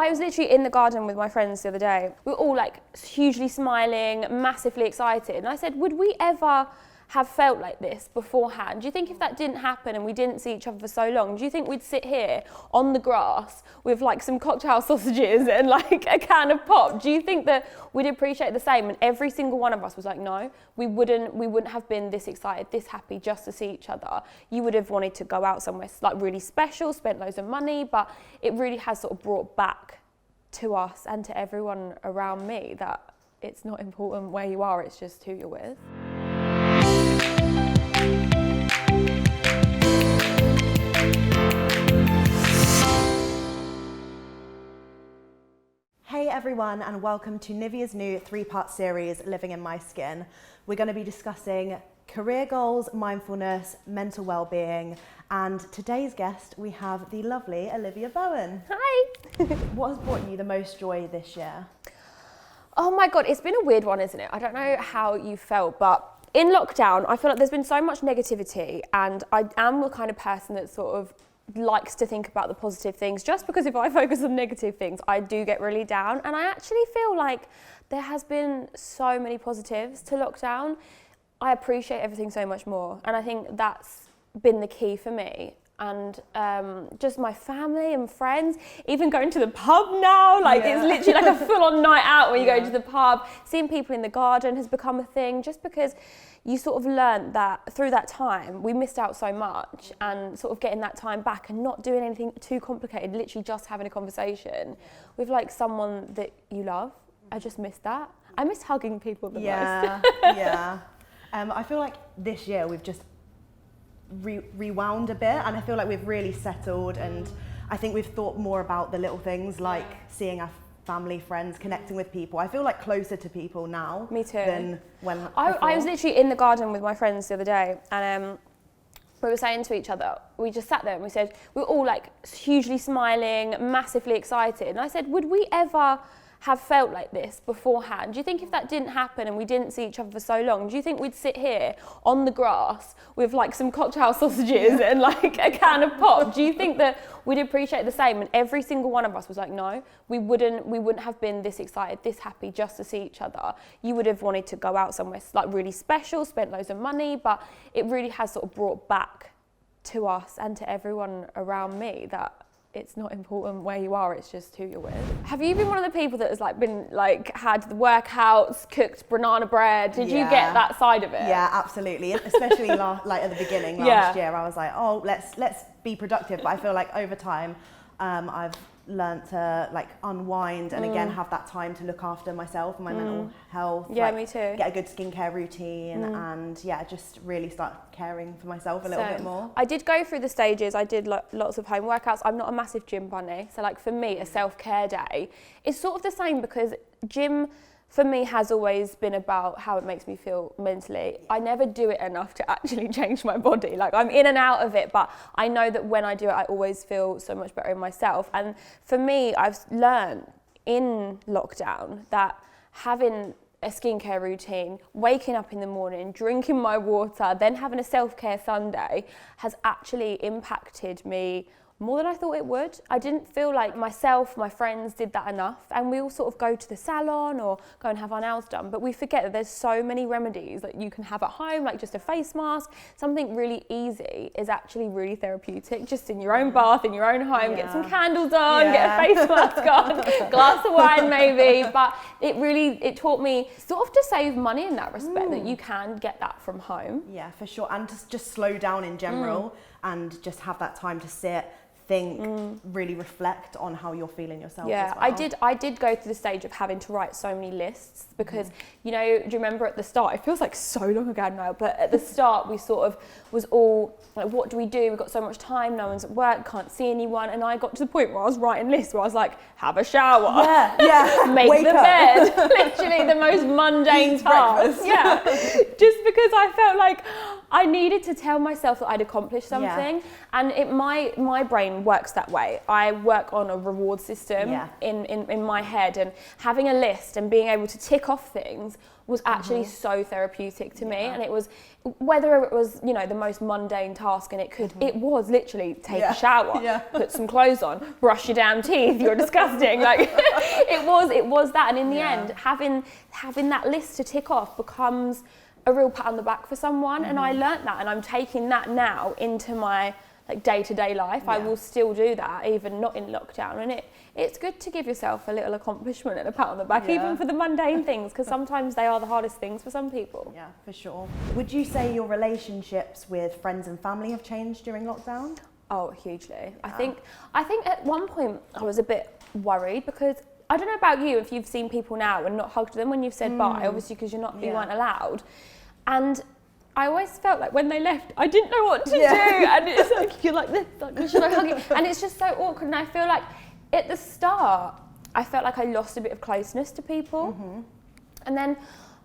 I was literally in the garden with my friends the other day. We were all like hugely smiling, massively excited. And I said, would we ever have felt like this beforehand? Do you think if that didn't happen and we didn't see each other for so long, do you think we'd sit here on the grass with like some cocktail sausages and like a can of pop? Do you think that we'd appreciate the same? And every single one of us was like, no, we wouldn't have been this excited, this happy just to see each other. You would have wanted to go out somewhere like really special, spent loads of money, but it really has sort of brought back to us and to everyone around me that it's not important where you are, it's just who you're with. Hey everyone, and welcome to NIVEA's new 3-part series, Living in My Skin. We're going to be discussing career goals, mindfulness, mental well-being, and today's guest, we have the lovely Olivia Bowen. Hi! What has brought you the most joy this year? Oh my God, it's been a weird one, isn't it? I don't know how you felt, but in lockdown, I feel like there's been so much negativity, and I am the kind of person that sort of likes to think about the positive things, just because if I focus on negative things, I do get really down. And I actually feel like there has been so many positives to lockdown. I appreciate everything so much more, and I think that's been the key for me. And just my family and friends, even going to the pub now, like it's literally like a full-on night out when you go to the pub. Seeing people in the garden has become a thing, just because you sort of learnt that through that time we missed out so much, and sort of getting that time back and not doing anything too complicated, literally just having a conversation with like someone that you love. I just missed that. I miss hugging people the most. I feel like this year we've just rewound a bit, and I feel like we've really settled, and I think we've thought more about the little things, like seeing our family, friends, connecting with people. I feel like closer to people now. Me too. Than when I was literally in the garden with my friends the other day, and we were saying to each other, we just sat there and we said, we were all like hugely smiling, massively excited. And I said, would we ever have felt like this beforehand? Do you think if that didn't happen and we didn't see each other for so long, do you think we'd sit here on the grass with like some cocktail sausages and like a can of pop? Do you think that we'd appreciate the same? And every single one of us was like, no, we wouldn't have been this excited, this happy just to see each other. You would have wanted to go out somewhere like really special, spent loads of money, but it really has sort of brought back to us and to everyone around me that it's not important where you are, it's just who you're with. Have you been one of the people that has like been like had the workouts, cooked banana bread? Did you get that side of it? Yeah, absolutely. Especially like at the beginning last year, I was like, oh, let's be productive. But I feel like over time, I've learned to like unwind and again have that time to look after myself and my mental health. Yeah, like, me too. Get a good skincare routine and just really start caring for myself a little bit more. I did go through the stages. I did lots of home workouts. I'm not a massive gym bunny, so like for me, a self-care day is sort of the same, because gym for me has always been about how it makes me feel mentally. I never do it enough to actually change my body. Like I'm in and out of it, but I know that when I do it, I always feel so much better in myself. And for me, I've learned in lockdown that having a skincare routine, waking up in the morning, drinking my water, then having a self-care Sunday has actually impacted me more than I thought it would. I didn't feel like myself, my friends did that enough, and we all sort of go to the salon or go and have our nails done, but we forget that there's so many remedies that you can have at home, like just a face mask. Something really easy is actually really therapeutic, just in your own bath, in your own home, get some candles on, get a face mask on, glass of wine maybe, but it taught me sort of to save money in that respect, that you can get that from home. Yeah, for sure, and just slow down in general and just have that time to sit, think, really reflect on how you're feeling yourself as well. I did go through the stage of having to write so many lists, because you know, do you remember at the start, it feels like so long ago now, but at the start we sort of was all like, what do we do? We've got so much time, no one's at work, can't see anyone, and I got to the point where I was writing lists where I was like, have a shower, make the bed, literally the most mundane task. Yeah, just because I felt like I needed to tell myself that I'd accomplished something, and my brain works that way. I work on a reward system in my head, and having a list and being able to tick off things was actually so therapeutic to me. And it was, whether it was, you know, the most mundane task, and it was literally take a shower, put some clothes on, brush your damn teeth, you're disgusting. Like it was that, and in the end, having that list to tick off becomes a real pat on the back for someone. And I learnt that, and I'm taking that now into my like day-to-day life. I will still do that, even not in lockdown, and it's good to give yourself a little accomplishment and a pat on the back, even for the mundane things, because sometimes they are the hardest things for some people. Yeah, for sure. Would you say your relationships with friends and family have changed during lockdown? Oh, hugely. I think at one point I was a bit worried, because I don't know about you, if you've seen people now and not hugged them when you've said bye, obviously because you weren't allowed. And I always felt like when they left, I didn't know what to do. And it's like, you're like this, like, should I hug you? And it's just so awkward. And I feel like at the start, I felt like I lost a bit of closeness to people. And then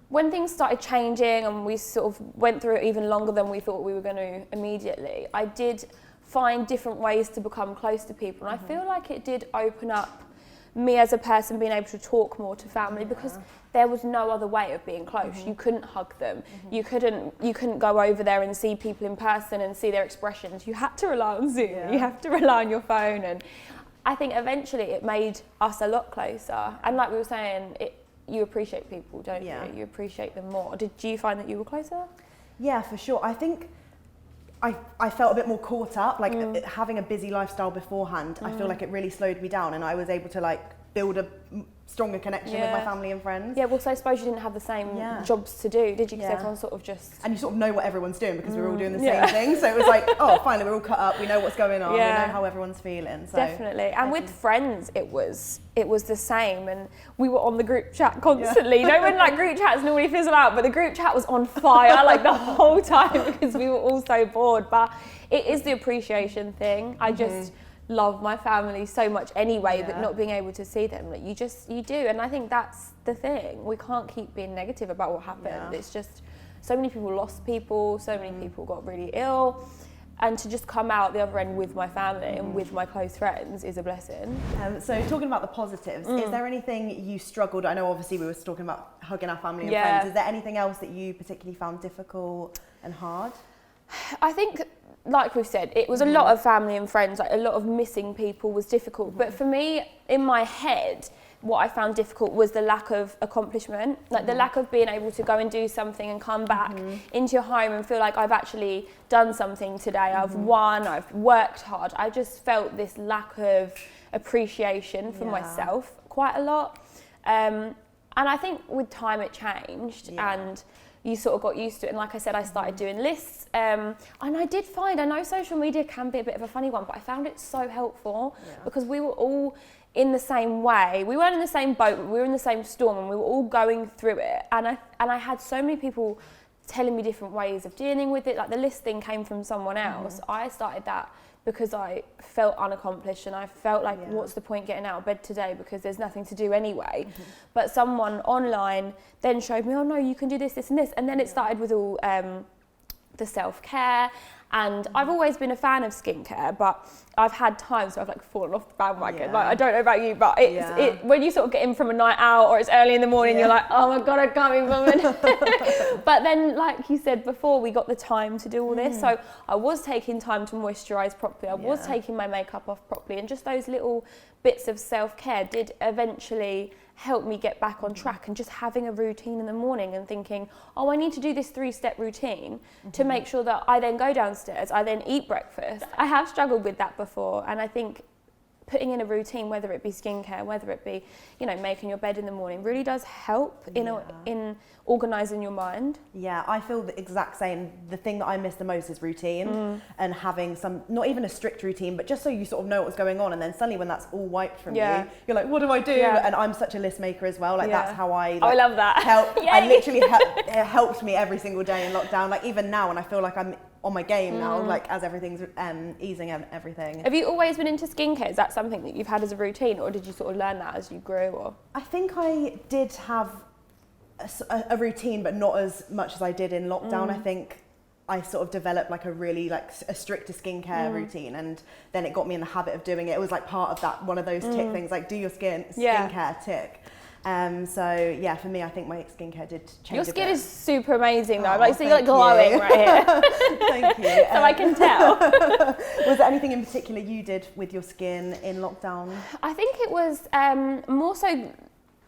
when things started changing and we sort of went through it even longer than we thought we were going to immediately, I did find different ways to become close to people. And I feel like it did open up me as a person being able to talk more to family, because there was no other way of being close. You couldn't hug them. You couldn't go over there and see people in person and see their expressions. You had to rely on Zoom. You have to rely on your phone. And I think eventually it made us a lot closer. And like we were saying, you appreciate people, don't you? You appreciate them more. Did you find that you were closer? Yeah, for sure. I think I felt a bit more caught up, like having a busy lifestyle beforehand. I feel like it really slowed me down, and I was able to like build a stronger connection with my family and friends. Yeah, well, so I suppose you didn't have the same jobs to do, did you? Because everyone's sort of just... And you sort of know what everyone's doing, because we're all doing the same thing. So it was like, oh, finally, we're all cut up. We know what's going on. We know how everyone's feeling. So definitely. And with friends, it was the same. And we were on the group chat constantly. You know, when like group chats normally fizzle out, but the group chat was on fire like the whole time, because we were all so bored. But it is the appreciation thing. I just love my family so much anyway, but not being able to see them, like you do. And I think that's the thing. We can't keep being negative about what happened. It's just so many people lost people, so many people got really ill, and to just come out the other end with my family and with my close friends is a blessing. So talking about the positives, is there anything you struggled? I know obviously we were talking about hugging our family and friends. Is there anything else that you particularly found difficult and hard? I think, like we've said, it was a lot of family and friends, like a lot of missing people was difficult. But for me, in my head, what I found difficult was the lack of accomplishment, like the lack of being able to go and do something and come back into your home and feel like I've actually done something today, I've won, I've worked hard. I just felt this lack of appreciation for myself quite a lot. And I think with time it changed, and you sort of got used to it. And like I said, I started doing lists. And I did find, I know social media can be a bit of a funny one, but I found it so helpful because we were all in the same way. We weren't in the same boat, but we were in the same storm, and we were all going through it. And I had so many people telling me different ways of dealing with it. Like the list thing came from someone else. I started that because I felt unaccomplished, and I felt like, what's the point getting out of bed today, because there's nothing to do anyway. But someone online then showed me, oh no, you can do this, this and this. And then it started with all the self-care. And I've always been a fan of skincare, but I've had times where I've like fallen off the bandwagon. Like, I don't know about you, but it's when you sort of get in from a night out or it's early in the morning, you're like, oh my God, I can't be bothered. But then, like you said before, we got the time to do all this. So I was taking time to moisturise properly. I was taking my makeup off properly. And just those little bits of self-care did eventually help me get back on track, and just having a routine in the morning and thinking, oh, I need to do this 3-step routine to make sure that I then go downstairs, I then eat breakfast. I have struggled with that before, and I think putting in a routine, whether it be skincare, whether it be, you know, making your bed in the morning, really does help in organising your mind. Yeah, I feel the exact same. The thing that I miss the most is routine, and having some, not even a strict routine, but just so you sort of know what's going on, and then suddenly when that's all wiped from you, you're like, what do I do? And I'm such a list maker as well. Like that's how I like, I love that. I literally it helped me every single day in lockdown. Like even now, when I feel like I'm on my game now, like as everything's easing and everything. Have you always been into skincare? Is that something that you've had as a routine, or did you sort of learn that as you grew? Or I think I did have a routine, but not as much as I did in lockdown. I think I sort of developed like a really like a stricter skincare routine, and then it got me in the habit of doing it. It was like part of that, one of those tick things, like do your skincare tick. So yeah, for me, I think my skincare did change. Your skin a bit. is super amazing though. Oh, Like, so you're like glowing right here. Thank you. So I can tell. Was there anything in particular you did with your skin in lockdown? I think it was more so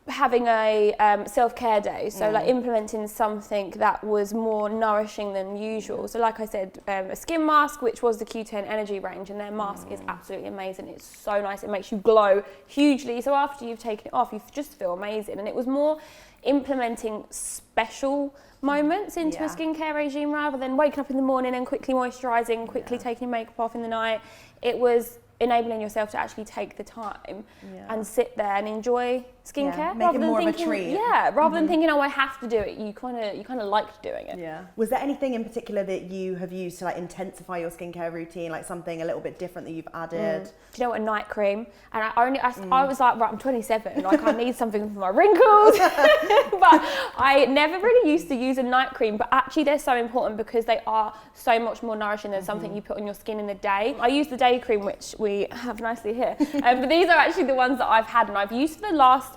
having a self-care day, so like implementing something that was more nourishing than usual. So like I said, a skin mask, which was the Q10 Energy range, and their mask is absolutely amazing. It's so nice, it makes you glow hugely, so after you've taken it off you just feel amazing. And it was more implementing special moments into a skincare regime rather than waking up in the morning and quickly moisturising, quickly taking your makeup off in the night. It was enabling yourself to actually take the time and sit there and enjoy skincare, make it more of a treat. Yeah, rather than thinking, oh, I have to do it. You kind of liked doing it. Yeah. Was there anything in particular that you have used to like intensify your skincare routine, like something a little bit different that you've added? Do you know what, a night cream? And I was like, right, I'm 27, like I need something for my wrinkles. But I never really used to use a night cream, but actually they're so important because they are so much more nourishing than something you put on your skin in the day. I use the day cream, which we have nicely here. But these are actually the ones that I've had and I've used for the last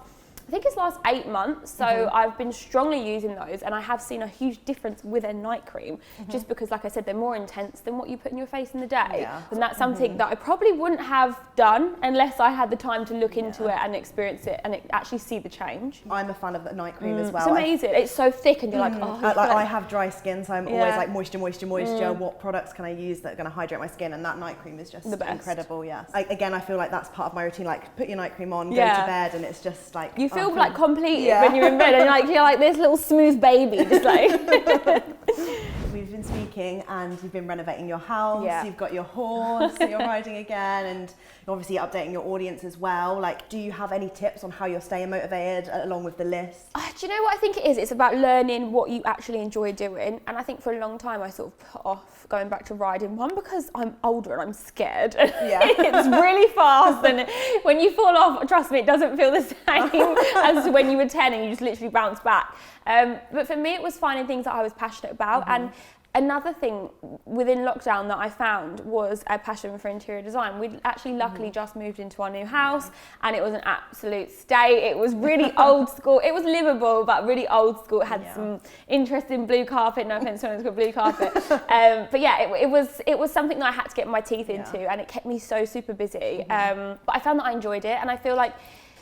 8 months, so I've been strongly using those, and I have seen a huge difference with a night cream, just because, like I said, they're more intense than what you put in your face in the day. And that's something that I probably wouldn't have done unless I had the time to look into it and experience it and actually see the change. I'm a fan of the night cream as well. It's amazing. It's so thick and you're like, oh. Like I have dry skin, so I'm always like moisture. What products can I use that are going to hydrate my skin? And that night cream is just incredible. Yeah. Again, I feel like that's part of my routine. Like put your night cream on, go to bed, and it's just like you feel like completed when you're in bed, and you're like this little smooth baby, just like. We've been speaking, and you've been renovating your house. You've got your horse that you're riding again, and you're obviously updating your audience as well. Like, do you have any tips on how you're staying motivated along with the list? Do you know what I think it is? It's about learning what you actually enjoy doing. And I think for a long time I sort of put off going back to riding, one because I'm older and I'm scared. It's really fast, and when you fall off, trust me, it doesn't feel the same as when you were 10 and you just literally bounce back. But for me, it was finding things that I was passionate about. And another thing within lockdown that I found was a passion for interior design. We'd actually luckily just moved into our new house, and it was an absolute state. It was really old school. It was livable, but really old school. It had some interesting blue carpet. No offense to anyone who's got blue carpet. But yeah, it was something that I had to get my teeth into, and it kept me so super busy. But I found that I enjoyed it, and I feel like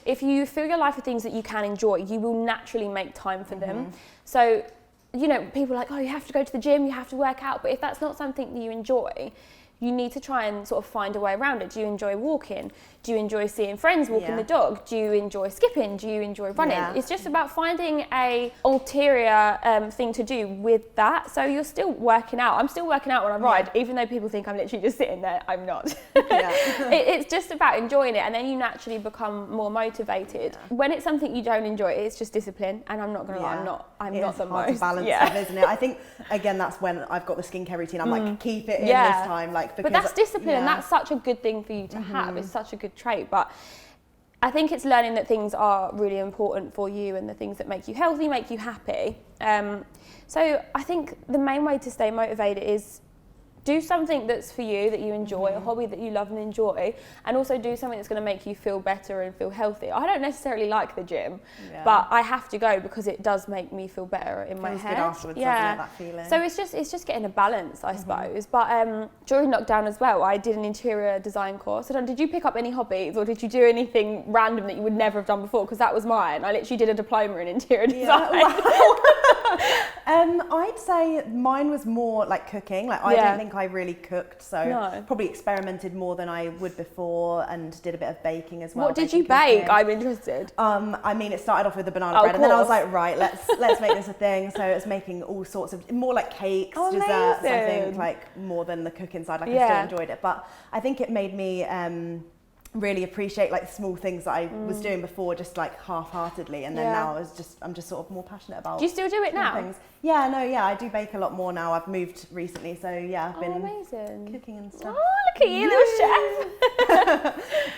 if you fill your life with things that you can enjoy, you will naturally make time for them. So, you know, people are like, oh, you have to go to the gym, you have to work out. But if that's not something that you enjoy, you need to try and sort of find a way around it. Do you enjoy walking? Do you enjoy seeing friends, walking the dog? Do you enjoy skipping? Do you enjoy running? It's just about finding a ulterior thing to do with that. So you're still working out. I'm still working out when I ride, even though people think I'm literally just sitting there. I'm not. It's just about enjoying it, and then you naturally become more motivated. When it's something you don't enjoy, it's just discipline. And I'm not gonna lie, I'm not the most. To balance stuff, isn't it? I think again that's when I've got the skincare routine. I'm like, keep it in this time, like. But that's discipline, and that's such a good thing for you to have. It's such a good trait. But I think it's learning that things are really important for you, and the things that make you healthy, make you happy. So I think the main way to stay motivated is do something that's for you, that you enjoy, a hobby that you love and enjoy, and also do something that's going to make you feel better and feel healthy. I don't necessarily like the gym, but I have to go because it does make me feel better in my head. Feels good afterwards, doesn't it, that feeling? So it's just getting a balance, I suppose. But during lockdown as well, I did an interior design course. So did you pick up any hobbies, or did you do anything random that you would never have done before? Because that was mine. I literally did a diploma in interior design. I'd say mine was more like cooking. Like I don't think I really cooked, so probably experimented more than I would before, and did a bit of baking as well. What did you bake? I'm interested. I mean, it started off with the banana bread, and then I was like, right, let's make this a thing. So it's making all sorts of more like cakes, desserts, something like more than the cooking side. Like I still enjoyed it, but I think it made me really appreciate like small things that I was doing before just like half-heartedly, and then now I'm just sort of more passionate about. Do you still do it now? Things. Yeah, no, I do bake a lot more now. I've moved recently, so yeah, I've been amazing. cooking and stuff. Oh, look at you, little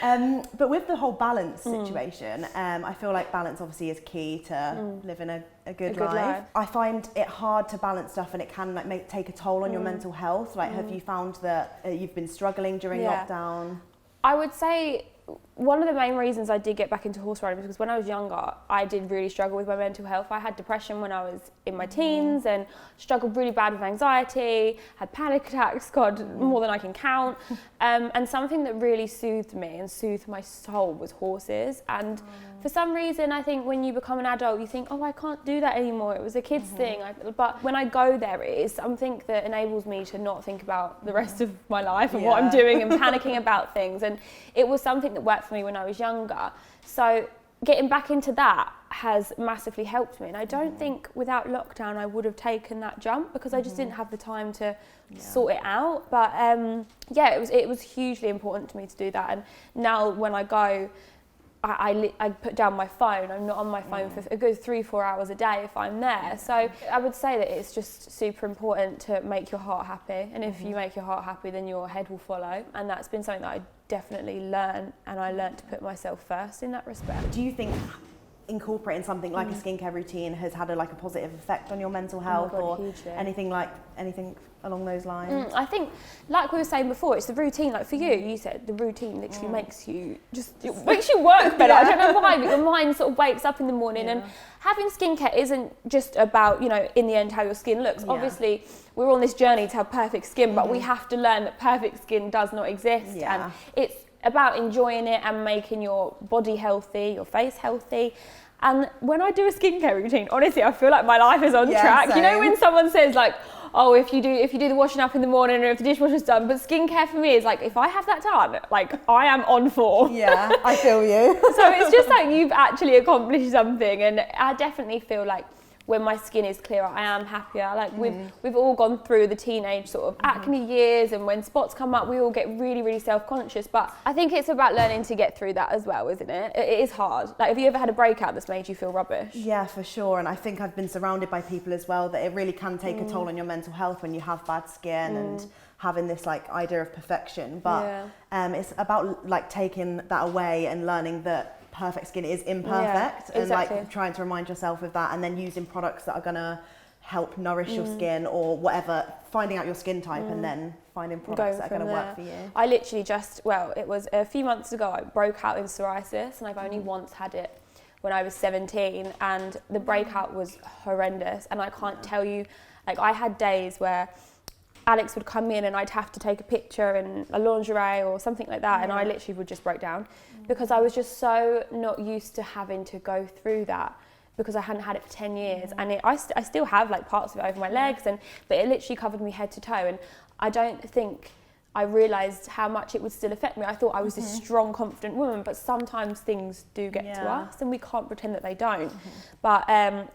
chef. But with the whole balance situation, I feel like balance obviously is key to living a good life. I find it hard to balance stuff, and it can like take a toll on your mental health. Like, have you found that you've been struggling during lockdown? I would say one of the main reasons I did get back into horse riding was because when I was younger, I did really struggle with my mental health. I had depression when I was in my teens and struggled really bad with anxiety, had panic attacks, God, more than I can count. And something that really soothed me and soothed my soul was horses. And for some reason, I think when you become an adult, you think, oh, I can't do that anymore. It was a kid's thing. But when I go there, it is something that enables me to not think about the rest of my life and what I'm doing and panicking about things. And it was something that worked for me when I was younger. So getting back into that has massively helped me. And I don't think without lockdown I would have taken that jump because I just didn't have the time to sort it out. But it was hugely important to me to do that. And now when I go, I put down my phone. I'm not on my phone for a good 3-4 hours a day if I'm there. So I would say that it's just super important to make your heart happy. And if you make your heart happy, then your head will follow. And that's been something that I definitely learned, and I learned to put myself first in that respect. Do you think incorporating something like a skincare routine has had a positive effect on your mental health, hugely. anything along those lines? I think, like we were saying before, it's the routine. Like for you said the routine literally makes you work better. I don't know why, but your mind sort of wakes up in the morning. And having skincare isn't just about, in the end how your skin looks. Obviously we're on this journey to have perfect skin, but we have to learn that perfect skin does not exist. And it's about enjoying it and making your body healthy, your face healthy. And when I do a skincare routine, honestly, I feel like my life is on track. Same. You know when someone says like, oh, if you do the washing up in the morning or if the dishwasher's done, but skincare for me is like, if I have that done, like I am on form. Yeah, I feel you. So it's just like you've actually accomplished something, and I definitely feel like when my skin is clearer, I am happier. Like we've all gone through the teenage sort of acne years, and when spots come up, we all get really, really self-conscious. But I think it's about learning to get through that as well, isn't it? It is hard. Like, have you ever had a breakout that's made you feel rubbish? Yeah, for sure. And I think I've been surrounded by people as well that it really can take a toll on your mental health when you have bad skin and having this like idea of perfection. But it's about like taking that away and learning that perfect skin is imperfect, and like trying to remind yourself of that, and then using products that are gonna help nourish your skin or whatever, finding out your skin type and then finding products that are going to work for you. I literally it was a few months ago, I broke out in psoriasis, and I've only once had it when I was 17, and the breakout was horrendous. And I can't tell you, like I had days where Alex would come in and I'd have to take a picture in a lingerie or something like that, and I literally would just break down because I was just so not used to having to go through that, because I hadn't had it for 10 years. And I still have like parts of it over my legs, but it literally covered me head to toe, and I don't think I realised how much it would still affect me. I thought I was this strong, confident woman, but sometimes things do get to us and we can't pretend that they don't. But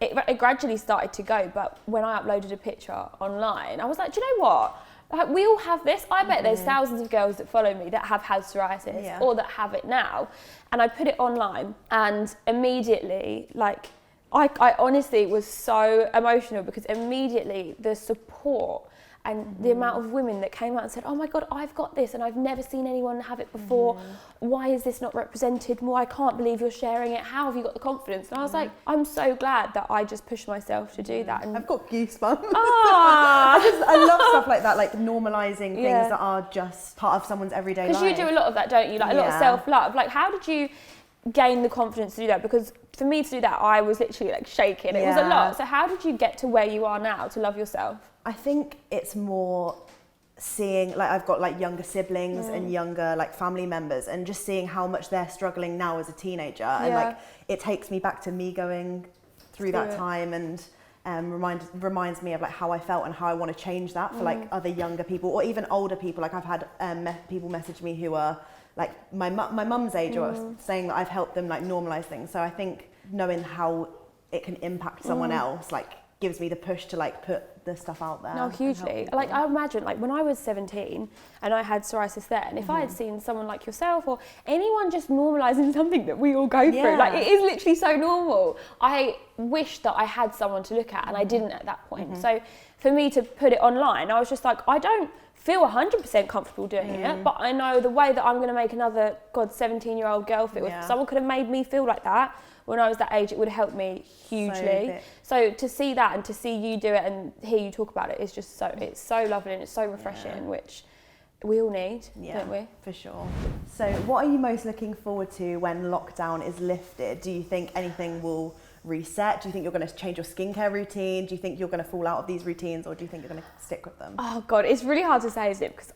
it gradually started to go. But when I uploaded a picture online, I was like, do you know what? Like, we all have this. I bet there's thousands of girls that follow me that have had psoriasis or that have it now. And I put it online, and immediately, like, I honestly was so emotional, because immediately the support and the amount of women that came out and said, oh my God, I've got this and I've never seen anyone have it before. Why is this not represented more? I can't believe you're sharing it. How have you got the confidence? And I was like, I'm so glad that I just pushed myself to do that. And I've got goosebumps. I love stuff like that, like normalising things that are just part of someone's everyday life. Because you do a lot of that, don't you? Like a lot of self-love. Like, how did you gain the confidence to do that? Because for me to do that, I was literally like shaking. It was a lot. So how did you get to where you are now to love yourself? I think it's more seeing, like, I've got like younger siblings and younger like family members, and just seeing how much they're struggling now as a teenager, and like it takes me back to me going through that time, and reminds me of like how I felt and how I want to change that for like other younger people or even older people. Like I've had people message me who are like my mum's age, or saying that I've helped them like normalise things. So I think knowing how it can impact someone else, like gives me the push to like put the stuff out there. No, hugely. Like I imagine, like when I was 17 and I had psoriasis then, if I had seen someone like yourself or anyone just normalising something that we all go through, like it is literally so normal. I wish that I had someone to look at and I didn't at that point. So for me to put it online, I was just like, I don't feel 100% comfortable doing it, but I know the way that I'm going to make another 17-year-old girl feel. If someone could have made me feel like that when I was that age, it would have helped me hugely. So to see that and to see you do it and hear you talk about it is just it's so lovely and it's so refreshing, which we all need, don't we? For sure. So what are you most looking forward to when lockdown is lifted? Do you think anything will reset? Do you think you're going to change your skincare routine? Do you think you're going to fall out of these routines, or do you think you're going to stick with them? Oh God, it's really hard to say, isn't it? Because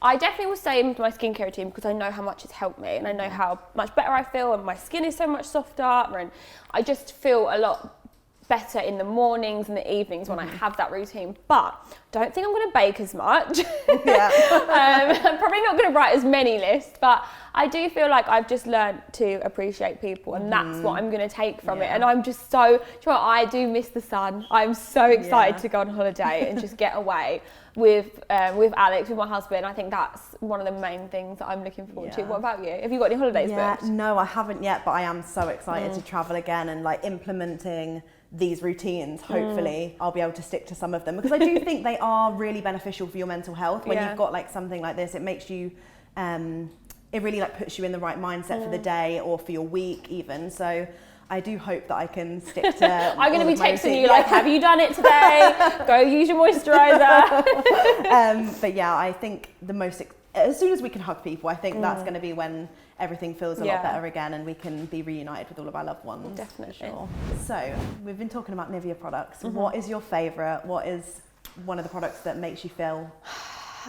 I definitely will stay in my skincare routine because I know how much it's helped me and I know how much better I feel and my skin is so much softer and I just feel a lot better in the mornings and the evenings when I have that routine. But don't think I'm going to bake as much. I'm probably not going to write as many lists, but I do feel like I've just learned to appreciate people and that's what I'm going to take from it. And I'm just so, do you know what, I do miss the sun. I'm so excited to go on holiday and just get away with Alex, with my husband. I think that's one of the main things that I'm looking forward to. What about you? Have you got any holidays booked? No, I haven't yet, but I am so excited to travel again and like implementing these routines. Hopefully I'll be able to stick to some of them because I do think they are really beneficial for your mental health. When you've got like something like this, it makes you it really like puts you in the right mindset for the day or for your week even. So I do hope that I can stick to I'm going to be texting you like, have you done it today? Go use your moisturiser. But yeah, I think the most, as soon as we can hug people, I think that's going to be when everything feels a lot better again and we can be reunited with all of our loved ones. Definitely. Sure. So we've been talking about NIVEA products. What is your favourite? What is one of the products that makes you feel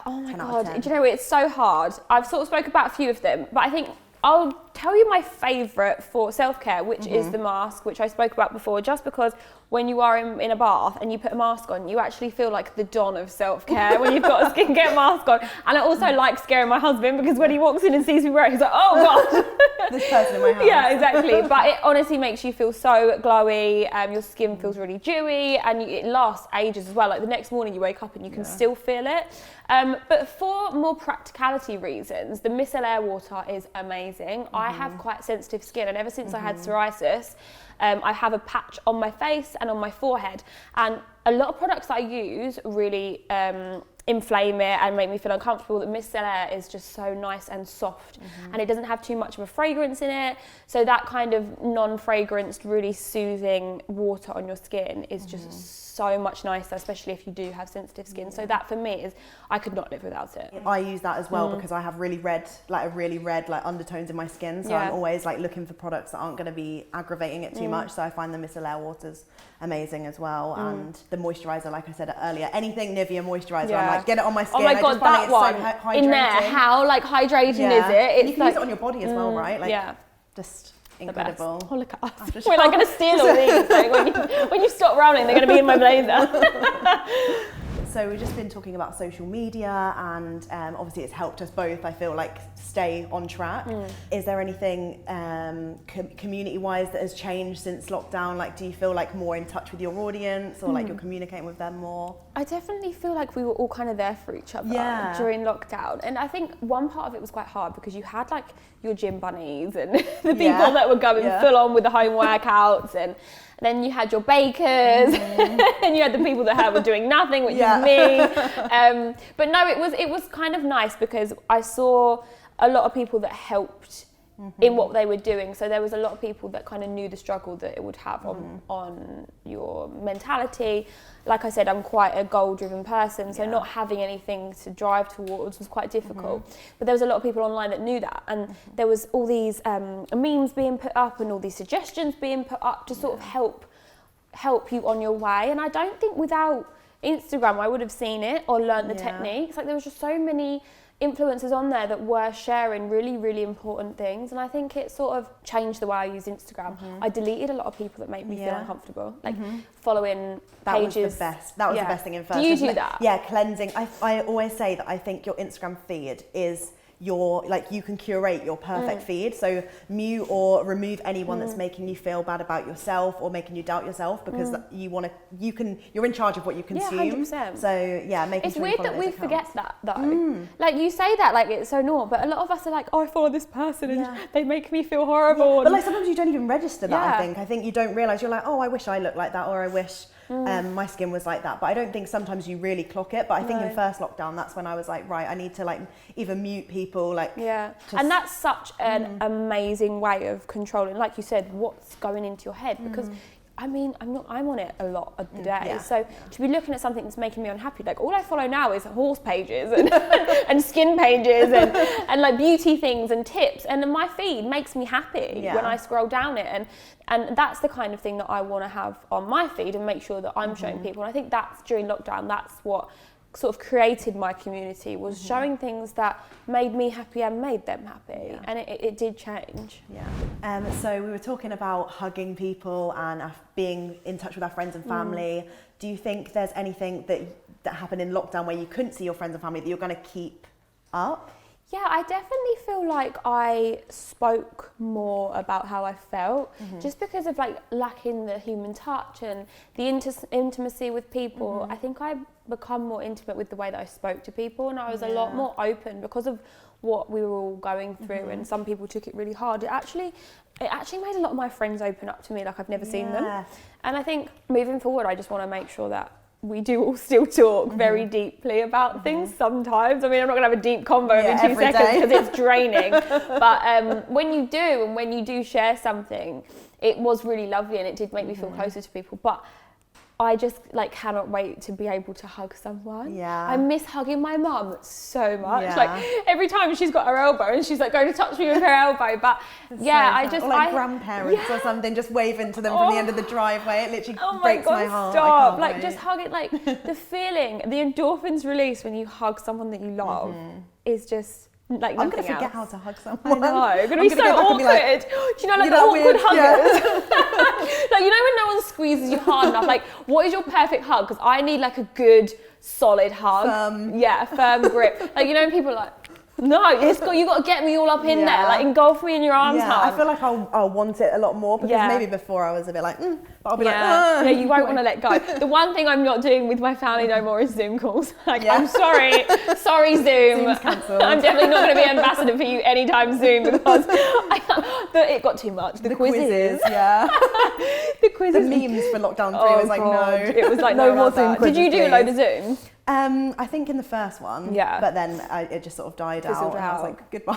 oh my God, do you know, it's so hard. I've sort of spoke about a few of them, but I think I'll tell you my favourite for self-care, which is the mask, which I spoke about before, just because when you are in a bath and you put a mask on, you actually feel like the don of self-care when you've got a skincare mask on. And I also like scaring my husband because when he walks in and sees me wearing it, he's like, oh God. This person in my house. Yeah, exactly. But it honestly makes you feel so glowy. Your skin feels really dewy and it lasts ages as well. Like the next morning you wake up and you can still feel it. But for more practicality reasons, the micellar water is amazing. I have quite sensitive skin and ever since I had psoriasis, I have a patch on my face and on my forehead, and a lot of products that I use really inflame it and make me feel uncomfortable. The micellar is just so nice and soft and it doesn't have too much of a fragrance in it, so that kind of non-fragranced, really soothing water on your skin is just so much nicer, especially if you do have sensitive skin. So that for me is, I could not live without it. I use that as well because I have really red undertones in my skin, so I'm always like looking for products that aren't going to be aggravating it too much. So I find the micellar water's amazing as well, and the moisturiser, like I said earlier, anything NIVEA moisturiser, I'm like, get it on my skin. Oh my God, that one so in there, how like hydrating is it? It's you can use it on your body as well, right? Like, just incredible. Oh, look at us. We're like going to steal all these. Like, when you stop rolling, they're going to be in my blazer. So we've just been talking about social media and obviously it's helped us both, I feel like, stay on track. Is there anything community-wise that has changed since lockdown? Like, do you feel like more in touch with your audience or like you're communicating with them more? I definitely feel like we were all kind of there for each other during lockdown. And I think one part of it was quite hard because you had like your gym bunnies and the people that were going full on with the home workouts, and then you had your bakers and you had the people that were doing nothing, which is me. But no, it was kind of nice because I saw a lot of people that helped in what they were doing. So there was a lot of people that kind of knew the struggle that it would have on your mentality. Like I said, I'm quite a goal-driven person, so not having anything to drive towards was quite difficult. But there was a lot of people online that knew that, and there was all these memes being put up and all these suggestions being put up to sort of help you on your way. And I don't think without Instagram I would have seen it or learnt the techniques. Like, there was just so many influencers on there that were sharing really, really important things, and I think it sort of changed the way I use Instagram. I deleted a lot of people that made me feel uncomfortable, like following pages. That was the best. That was the best thing in first. Do you do that? Yeah, cleansing. I always say that I think your Instagram feed is you can curate your perfect feed. So mute or remove anyone that's making you feel bad about yourself or making you doubt yourself, because you're in charge of what you consume. Yeah, 100%. So yeah, making it's sure weird that we forget that though. Like you say that like it's so normal, but a lot of us are like, oh, I follow this person and they make me feel horrible. But like sometimes you don't even register that. I think you don't realise, you're like, oh, I wish I looked like that, or I wish my skin was like that. But I don't think sometimes you really clock it. But I think in first lockdown, that's when I was like, right, I need to like either mute people, like and that's such an amazing way of controlling, like you said, what's going into your head, because I mean, I'm on it a lot of the day. So to be looking at something that's making me unhappy, like all I follow now is horse pages and, and skin pages and like beauty things and tips. And then my feed makes me happy when I scroll down it. And that's the kind of thing that I want to have on my feed and make sure that I'm showing people. And I think that's during lockdown, that's what sort of created my community, was showing things that made me happy and made them happy, and it did change. So we were talking about hugging people and being in touch with our friends and family. Do you think there's anything that happened in lockdown where you couldn't see your friends and family that you're going to keep up? Yeah, I definitely feel like I spoke more about how I felt, just because of like lacking the human touch and the intimacy with people. I think I become more intimate with the way that I spoke to people, and I was a lot more open because of what we were all going through. And some people took it really hard. It actually made a lot of my friends open up to me like I've never seen them. And I think moving forward, I just want to make sure that we do all still talk very deeply about things sometimes. I mean, I'm not going to have a deep convo in 2 seconds because it's draining. But when you do share something, it was really lovely and it did make me feel closer to people. But I just like cannot wait to be able to hug someone. I miss hugging my mum so much. Like every time she's got her elbow and she's like going to touch me with her elbow. But or like grandparents or something, just waving to them from the end of the driveway. It literally breaks my heart. Stop! Like just hug it. Like the feeling, the endorphins release when you hug someone that you love is just. Like I'm going to forget how to hug someone. I know, it's going to be so awkward. Like, do you know, like the awkward huggers? Like, you know when no one squeezes you hard enough, like, what is your perfect hug? Because I need like a good, solid hug. Firm grip. Like, you know when people are like, no, you got to get me all up in there, like engulf me in your arms. I feel like I'll want it a lot more, because maybe before I was a bit like, but I'll be like, yeah, you won't want to let go. The one thing I'm not doing with my family no more is Zoom calls. Like, I'm sorry Zoom. Zoom's cancelled. I'm definitely not going to be ambassador for you anytime soon, because it got too much. The quizzes. The quizzes. The memes for lockdown 3 was like, no. It was like, no more Zoom quizzes. Did you do a load of Zooms? I think in the first one, but then it just sort of died out, and I was like, goodbye.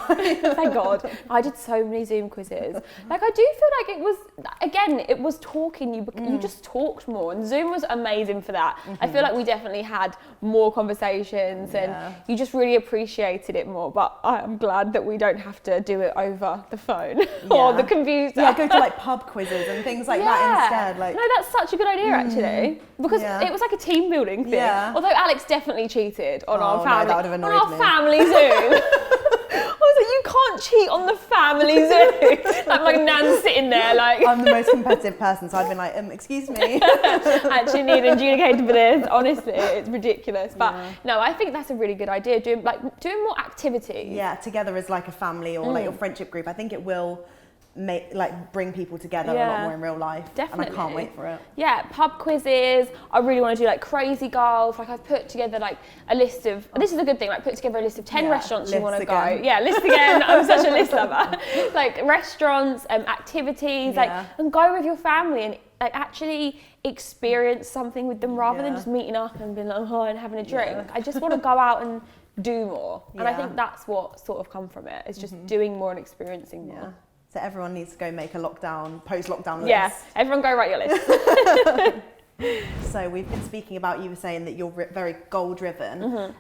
Thank God. I did so many Zoom quizzes. Like, I do feel like it was talking, you just talked more, and Zoom was amazing for that. I feel like we definitely had more conversations, and you just really appreciated it more, but I'm glad that we don't have to do it over the phone or the computer. Go to like pub quizzes and things like that instead. Like, no, that's such a good idea actually, because it was like a team building thing. Although Alex definitely cheated on our family Zoom. I was like, you can't cheat on the family Zoom. Like my nan's sitting there like. I'm the most competitive person, so I've been like, excuse me. Actually need an adjudicator for this. Honestly, it's ridiculous. But no, I think that's a really good idea. Doing more activities. Yeah, together as like a family or like your friendship group. I think it will bring people together a lot more in real life. Definitely. And I can't wait for it. Yeah, pub quizzes. I really want to do like crazy golf. Like I've put together like a list of, this is a good thing, like put together a list of 10 restaurants you want to go. Yeah, list again. I'm such a list lover. Like restaurants, activities, and go with your family and like actually experience something with them rather than just meeting up and being like, and having a drink. Like, I just want to go out and do more. And I think that's what sort of come from it. It's just doing more and experiencing more. So everyone needs to go make a post-lockdown list. Yeah, everyone go write your list. So we've been speaking about, you were saying that you're very goal-driven.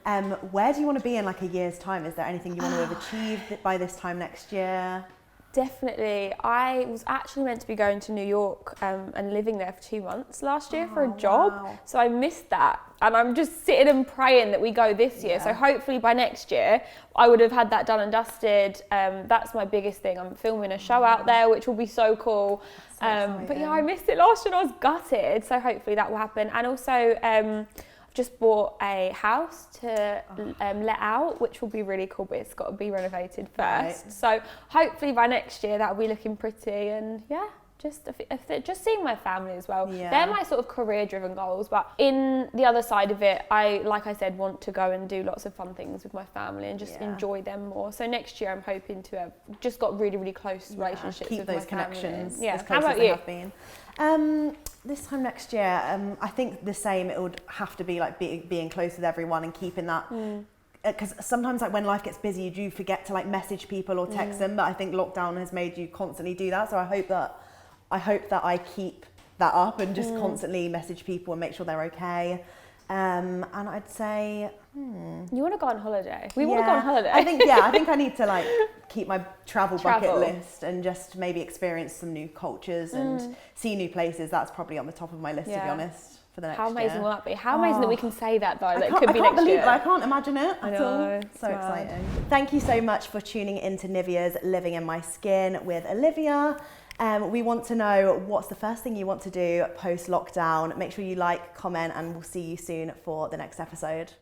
Where do you want to be in like a year's time? Is there anything you want to have achieved by this time next year? Definitely. I was actually meant to be going to New York and living there for 2 months last year for a job. Wow. So I missed that. And I'm just sitting and praying that we go this year. So hopefully by next year, I would have had that done and dusted. That's my biggest thing. I'm filming a show out there, which will be so cool. But yeah, I missed it last year and I was gutted. So hopefully that will happen. And also, I've just bought a house to let out, which will be really cool, but it's got to be renovated first. Right. So hopefully by next year that'll be looking pretty, and just seeing my family as well. Yeah. They're my sort of career-driven goals, but in the other side of it, like I said, want to go and do lots of fun things with my family and just enjoy them more. So next year I'm hoping to have just got really, really close relationships keep with those my connections family. Yeah. as close How about as they you? have been. This time next year, I think the same. It would have to be like being close with everyone and keeping that. Because sometimes like when life gets busy, you do forget to like message people or text them. But I think lockdown has made you constantly do that. So I hope that I keep that up and just constantly message people and make sure they're okay. And I'd say, you want to go on holiday? We want to go on holiday. I think I need to like keep my travel bucket list and just maybe experience some new cultures and see new places. That's probably on the top of my list, to be honest, for the next year. How amazing will that be? How amazing that we can say that, though. I That could be next year. I can't imagine it at all. So mad. exciting. Thank you so much for tuning into NIVEA's Living in My Skin with Olivia. We want to know what's the first thing you want to do post-lockdown. Make sure you like, comment, and we'll see you soon for the next episode.